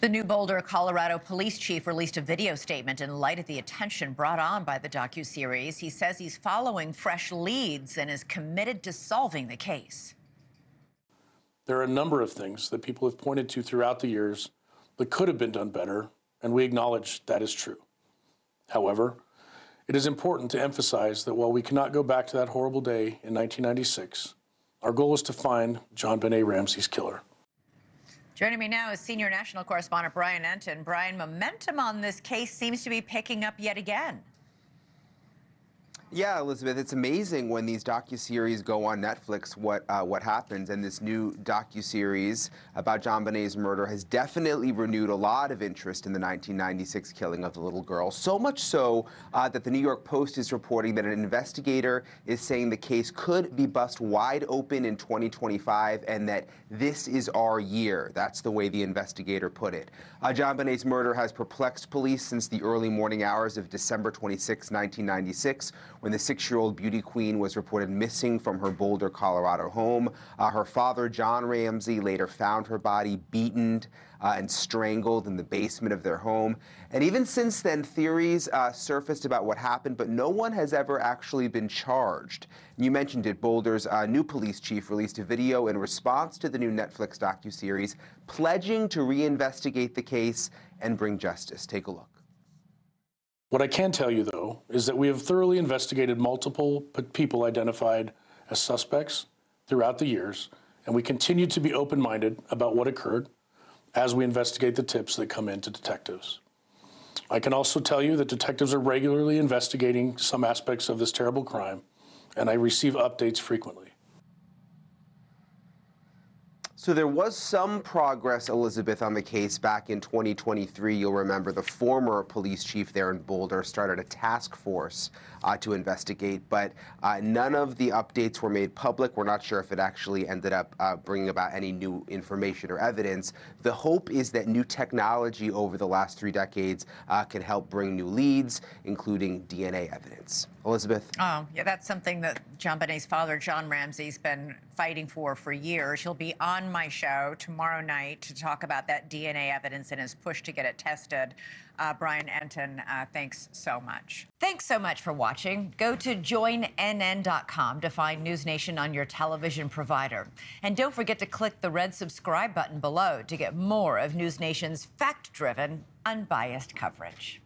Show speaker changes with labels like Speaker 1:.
Speaker 1: The new Boulder, Colorado police chief released a video statement in light of the attention brought on by the docuseries. He says he's following fresh leads and is committed to solving the case.
Speaker 2: There are a number of things that people have pointed to throughout the years that could have been done better, and we acknowledge that is true. However, it is important to emphasize that while we cannot go back to that horrible day in 1996, our goal is to find JonBenét Ramsey's killer.
Speaker 1: Joining me now is senior national correspondent Brian Entin. Brian, momentum on this case seems to be picking up yet again.
Speaker 3: Yeah, Elizabeth, it's amazing when these docuseries go on Netflix what happens, and this new docuseries about JonBenét's murder has definitely renewed a lot of interest in the 1996 killing of the little girl, so much so that the New York Post is reporting that an investigator is saying the case could be bust wide open in 2025 and that this is our year. That's the way the investigator put it. JonBenét's murder has perplexed police since the early morning hours of December 26, 1996, when the 6-year-old beauty queen was reported missing from her Boulder, Colorado home. Her father, John Ramsey, later found her body beaten and strangled in the basement of their home. And even since then, theories surfaced about what happened, but no one has ever actually been charged. You mentioned it, Boulder's new police chief released a video in response to the new Netflix docuseries, pledging to reinvestigate the case and bring justice. Take a look.
Speaker 2: What I can tell you, though, is that we have thoroughly investigated multiple people identified as suspects throughout the years, and we continue to be open-minded about what occurred as we investigate the tips that come in to detectives. I can also tell you that detectives are regularly investigating some aspects of this terrible crime, and I receive updates frequently.
Speaker 3: So there was some progress, Elizabeth, on the case back in 2023. You'll remember the former police chief there in Boulder started a task force to investigate, but none of the updates were made public. We're not sure if it actually ended up bringing about any new information or evidence. The hope is that new technology over the last 3 decades can help bring new leads, including DNA evidence. Elizabeth?
Speaker 1: Oh, yeah, that's something that JonBenét's father, John Ramsey's been fighting for years. He'll be on my show tomorrow night to talk about that DNA evidence and his push to get it tested. Brian Entin, thanks so much. Thanks so much for watching. Go to joinnn.com to find NewsNation on your television provider. And don't forget to click the red subscribe button below to get more of NewsNation's fact-driven, unbiased coverage.